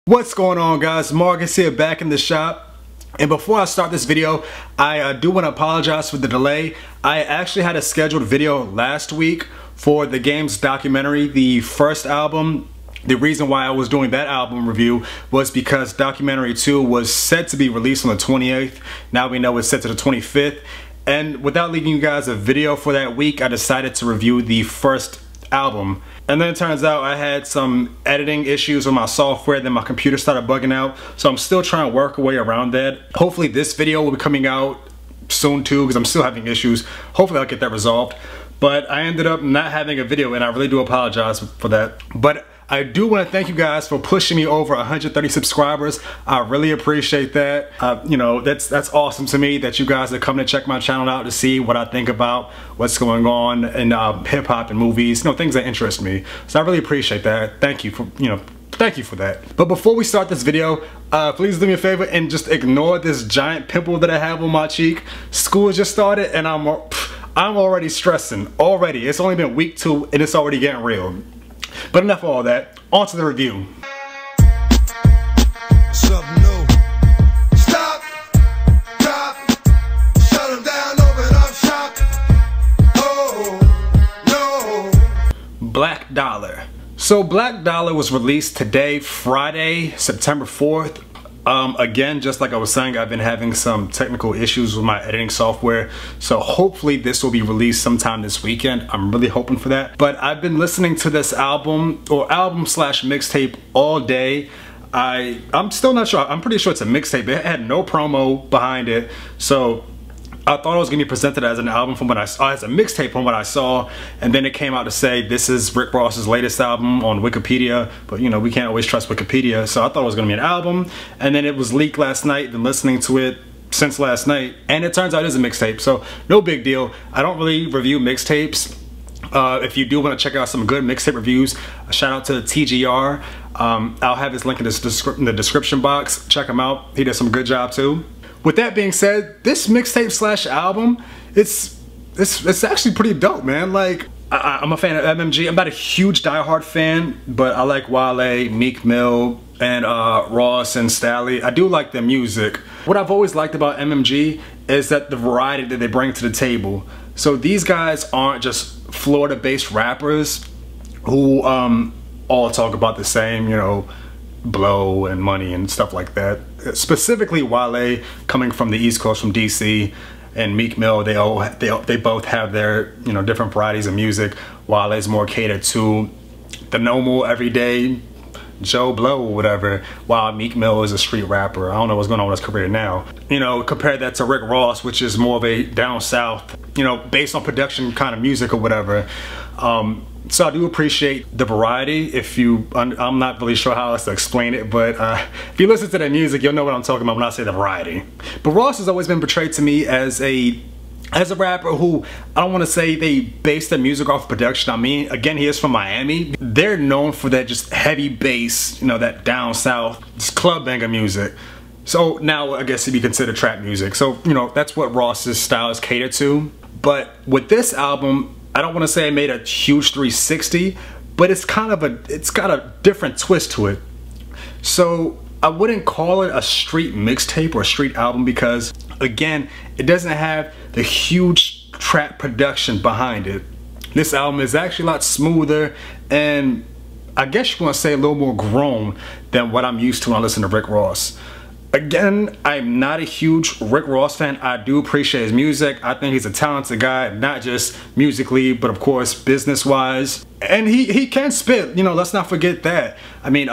What's going on, guys? Marcus here, back in the shop. And before I start this video, I do want to apologize for the delay. I actually had a scheduled video last week for the game's documentary, the first album. The reason why I was doing that album review was because documentary 2 was set to be released on the 28th. Now we know it's set to the 25th. And without leaving you guys a video for that week, I decided to review the first album. And then it turns out I had some editing issues with my software, then my computer started bugging out, so I'm still trying to work a way around that. Hopefully this video will be coming out soon too, because I'm still having issues. Hopefully I'll get that resolved. But I ended up not having a video, and I really do apologize for that. But I do want to thank you guys for pushing me over 130 subscribers. I really appreciate that. You know, that's awesome to me that you guys are coming to check my channel out to see what I think about what's going on in hip hop and movies, you know, things that interest me. So I really appreciate that. Thank you for, thank you for that. But before we start this video, please do me a favor and just ignore this giant pimple that I have on my cheek. School just started and I'm already stressing. Already. It's only been week 2 and it's already getting real. But enough of all that, on to the review. Something new. Stop, drop, shut them down, open up shop. Oh, no. Black Dollar. So Black Dollar was released today, Friday, September 4th. Again, just like I was saying, I've been having some technical issues with my editing software, so hopefully this will be released sometime this weekend. I'm really hoping for that. But I've been listening to this album slash mixtape all day. I'm still not sure. I'm pretty sure it's a mixtape. It had no promo behind it, so I thought it was going to be presented as an album from what I saw, as a mixtape from what I saw, and then it came out to say this is Rick Ross's latest album on Wikipedia, but you know, we can't always trust Wikipedia, so I thought it was going to be an album, and then it was leaked last night, been listening to it since last night, and it turns out it is a mixtape, so no big deal. I don't really review mixtapes. If you do want to check out some good mixtape reviews, shout out to TGR. I'll have his link in the description box. Check him out. He did some good job too. With that being said, this mixtape slash album, it's actually pretty dope, man. Like, I'm a fan of MMG. I'm not a huge diehard fan, but I like Wale, Meek Mill, and Ross and Stally. I do like their music. What I've always liked about MMG is that the variety that they bring to the table. So these guys aren't just Florida-based rappers who all talk about the same, you know, blow and money and stuff like that. Specifically Wale, coming from the East Coast, from DC, and Meek Mill, they both have their, you know, different varieties of music. Wale's more catered to the normal everyday Joe Blow or whatever, while Meek Mill is a street rapper. I don't know what's going on with his career now. You know, compare that to Rick Ross, which is more of a down south, you know, based on production kind of music or whatever. So I do appreciate the variety. I'm not really sure how else to explain it, but if you listen to their music, you'll know what I'm talking about when I say the variety. But Ross has always been portrayed to me as a rapper who, I don't want to say they base their music off production. I mean, again, he is from Miami. They're known for that just heavy bass, you know, that down south, just club banger music. So now I guess it'd be considered trap music. So, you know, that's what Ross's style is catered to. But with this album, I don't want to say it made a huge 360, but it's got a different twist to it. So I wouldn't call it a street mixtape or a street album because, again, it doesn't have the huge trap production behind it. This album is actually a lot smoother and I guess you want to say a little more grown than what I'm used to when I listen to Rick Ross. Again, I'm not a huge Rick Ross fan. I do appreciate his music. I think he's a talented guy, not just musically, but of course business-wise. And he can spit, you know, let's not forget that. I mean,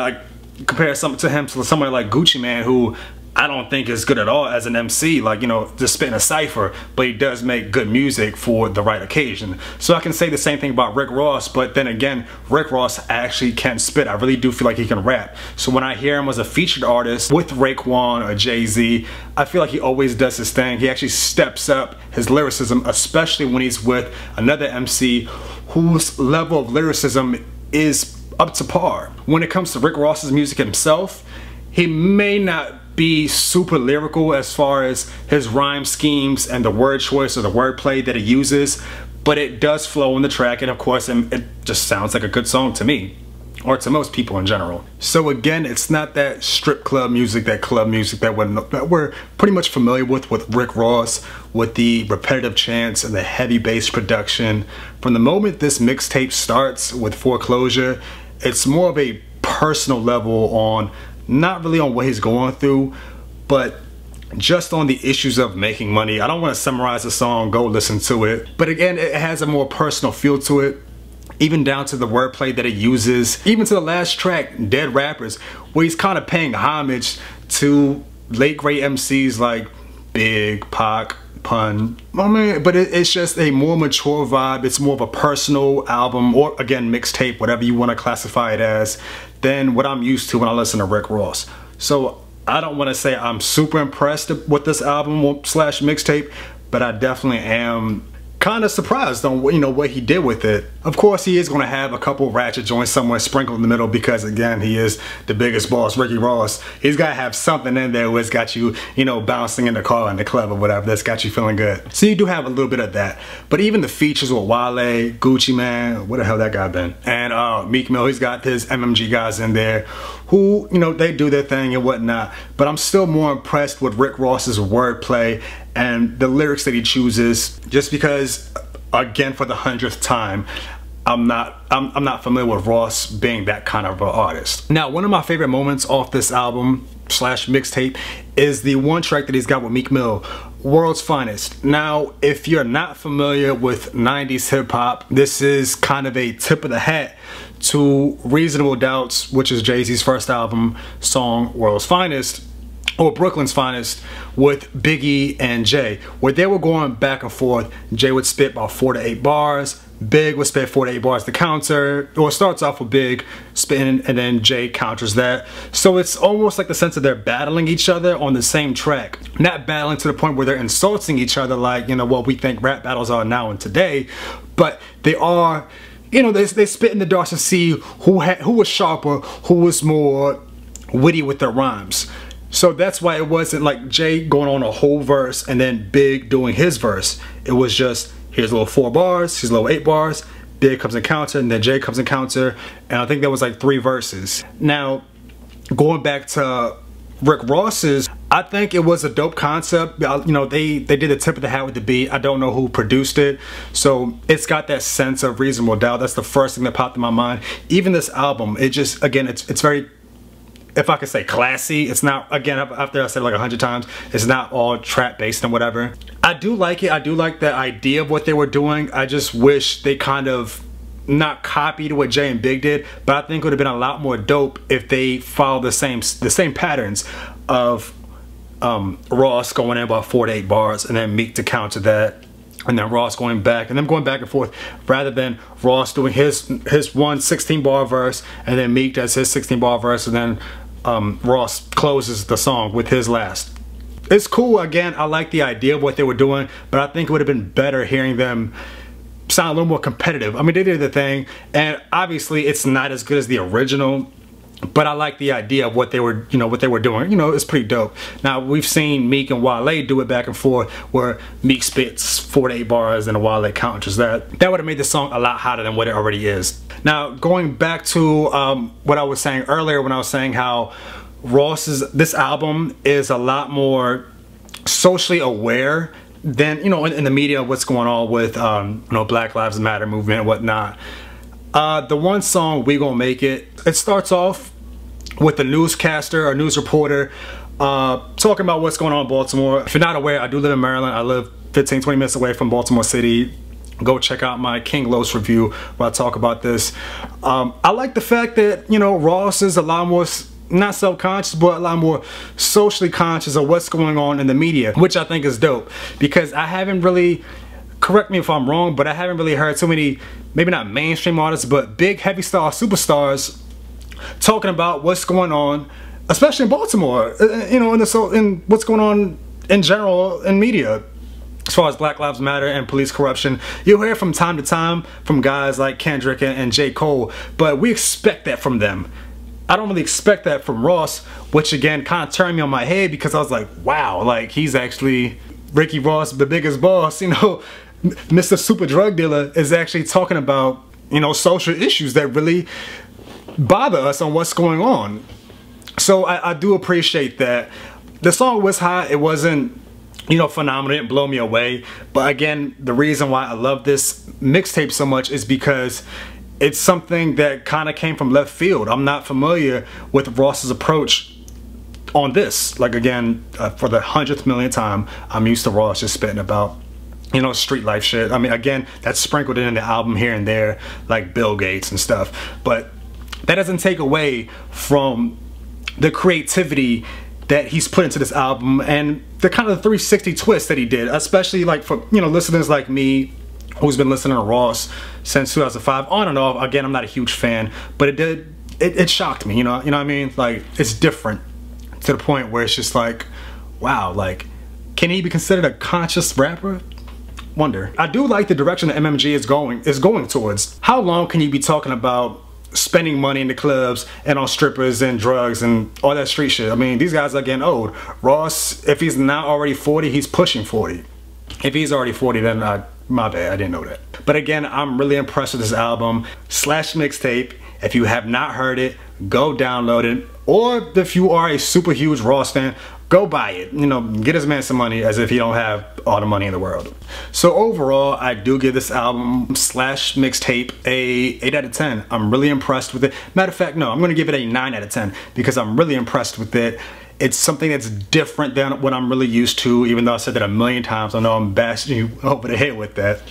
compare something to him to somebody like Gucci Mane, who I don't think is good at all as an MC, like, you know, just spitting a cipher, but he does make good music for the right occasion. So I can say the same thing about Rick Ross, but then again, Rick Ross actually can spit. I really do feel like he can rap. So when I hear him as a featured artist with Raekwon or Jay-Z, I feel like he always does his thing. He actually steps up his lyricism, especially when he's with another MC whose level of lyricism is up to par. When it comes to Rick Ross's music himself, he may not be super lyrical as far as his rhyme schemes and the word choice or the wordplay that he uses, but it does flow in the track, and of course it just sounds like a good song to me. or to most people in general. So again, it's not that strip club music, that club music that we're pretty much familiar with Rick Ross, with the repetitive chants and the heavy bass production. From the moment this mixtape starts with Foreclosure, it's more of a personal level on, not really on what he's going through, but just on the issues of making money. I don't want to summarize the song, go listen to it. But again, it has a more personal feel to it, even down to the wordplay that it uses, even to the last track, Dead Rappers, where he's kind of paying homage to late great MCs like Big, Pac, Pun. I mean, but it's just a more mature vibe. It's more of a personal album, or again, mixtape, whatever you want to classify it as, than what I'm used to when I listen to Rick Ross. So I don't want to say I'm super impressed with this album slash mixtape, but I definitely am kind of surprised on what he did with it. Of course, he is going to have a couple ratchet joints somewhere sprinkled in the middle, because again, he is the biggest boss, Ricky Ross. He's got to have something in there where it's got you, bouncing in the car in the club or whatever, that's got you feeling good. So you do have a little bit of that. But even the features with Wale, Gucci Mane, where the hell that guy been? And Meek Mill, he's got his MMG guys in there who, they do their thing and whatnot. But I'm still more impressed with Rick Ross's wordplay and the lyrics that he chooses, just because, again, for the 100th time, I'm not familiar with Ross being that kind of an artist. Now, one of my favorite moments off this album slash mixtape is the one track that he's got with Meek Mill, World's Finest. Now, if you're not familiar with 90s hip-hop, this is kind of a tip of the hat to Reasonable Doubts, which is Jay-Z's first album song, World's Finest, or Brooklyn's Finest, with Biggie and Jay, where they were going back and forth. Jay would spit about 4 to 8 bars, Big would spit 4 to 8 bars to counter, or it starts off with Big spitting and then Jay counters that. So it's almost like the sense of they're battling each other on the same track. Not battling to the point where they're insulting each other like, what we think rap battles are now and today, but they are, they spit in the dark to see who was sharper, who was more witty with their rhymes. So that's why it wasn't like Jay going on a whole verse and then Big doing his verse. It was just, here's a little 4 bars, here's a little 8 bars, Big comes in counter, and then Jay comes in counter, and I think there was like 3 verses. Now, going back to Rick Ross's, I think it was a dope concept. They did the tip of the hat with the beat. I don't know who produced it, so it's got that sense of Reasonable Doubt. That's the first thing that popped in my mind. Even this album, it just, again, it's very, if I could say, classy. It's not, again, after I said it like 100 times, it's not all trap based and whatever. I do like it. I do like the idea of what they were doing. I just wish they kind of not copied what Jay and Big did, but I think it would have been a lot more dope if they followed the same patterns of Ross going in about 4 to 8 bars and then Meek to counter that, and then Ross going back and then going back and forth, rather than Ross doing his one 16-bar verse and then Meek does his 16-bar verse and then Ross closes the song with his last. It's cool. Again, I like the idea of what they were doing, but I think it would have been better hearing them sound a little more competitive. I mean, they did the thing, and obviously it's not as good as the original, but I like the idea of what they were, what they were doing. It's pretty dope. Now, we've seen Meek and Wale do it back and forth, where Meek spits 4 to 8 bars and Wale counters that. That would have made the song a lot hotter than what it already is. Now, going back to what I was saying earlier, when I was saying how this album is a lot more socially aware than, in the media, what's going on with, Black Lives Matter movement and whatnot. The one song, We Gon' Make It, it starts off with a newscaster or news reporter talking about what's going on in Baltimore. If you're not aware, I do live in Maryland. I live 15-20 minutes away from Baltimore City. Go check out my King Los review where I talk about this. I like the fact that, Ross is a lot more, not self-conscious, but a lot more socially conscious of what's going on in the media, which I think is dope, because I haven't really, correct me if I'm wrong, but I haven't really heard so many, maybe not mainstream artists, but big heavy star superstars talking about what's going on, especially in Baltimore, and what's going on in general in media. As far as Black Lives Matter and police corruption, you'll hear from time to time from guys like Kendrick and J. Cole, but we expect that from them. I don't really expect that from Ross, which again kind of turned me on my head, because I was like, wow, like he's actually Ricky Ross, the biggest boss, Mr. Super Drug Dealer is actually talking about, social issues that really bother us on what's going on. So I do appreciate that. The song was hot. It wasn't, you know, phenomenal. It didn't blow me away. But again, the reason why I love this mixtape so much is because it's something that kind of came from left field. I'm not familiar with Ross's approach on this. Like, again, for the 100th millionth time, I'm used to Ross just spitting about, you know, street life shit. I mean, again, that's sprinkled in the album here and there, like Bill Gates and stuff. But that doesn't take away from the creativity that he's put into this album and the kind of 360 twist that he did, especially like for, you know, listeners like me who's been listening to Ross since 2005 on and off. Again, I'm not a huge fan, but it shocked me, you know what I mean? Like, it's different to the point where it's just like, wow, like, can he be considered a conscious rapper? Wonder. I do like the direction that MMG is going towards. How long can you be talking about spending money in the clubs and on strippers and drugs and all that street shit? I mean, these guys are getting old. Ross, if he's not already 40, he's pushing 40. If he's already 40, then my bad, I didn't know that. But again, I'm really impressed with this album / mixtape. If you have not heard it, go download it. Or if you are a super huge Ross fan, go buy it. You know, get this man some money as if he don't have all the money in the world. So overall, I do give this album / mixtape a 8 out of 10. I'm really impressed with it. Matter of fact, no, I'm gonna give it a 9 out of 10 because I'm really impressed with it. It's something that's different than what I'm really used to, even though I said that a million times. I know I'm bashing you over the head with that.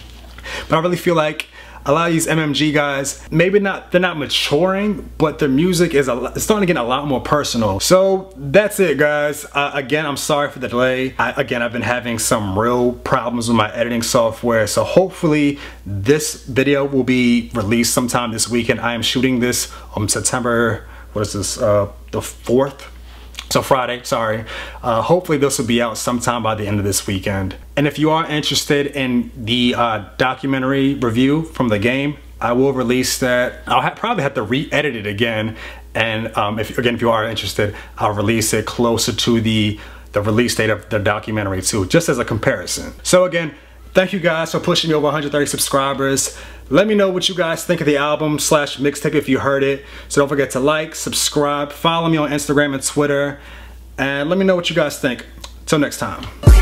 But I really feel like a lot of these MMG guys, maybe they're not maturing, but their music is it's starting to get a lot more personal. So that's it, guys. Again, I'm sorry for the delay. Again, I've been having some real problems with my editing software. So hopefully this video will be released sometime this weekend. I am shooting this on September, what is this, the 4th? So Friday, sorry. Hopefully this will be out sometime by the end of this weekend. And if you are interested in the documentary review from the game, I will release that. I'll probably have to re-edit it again. And if you are interested, I'll release it closer to the release date of the documentary too, just as a comparison. So again, thank you guys for pushing me over 130 subscribers. Let me know what you guys think of the album / mixtape if you heard it. So don't forget to like, subscribe, follow me on Instagram and Twitter, and let me know what you guys think. Till next time.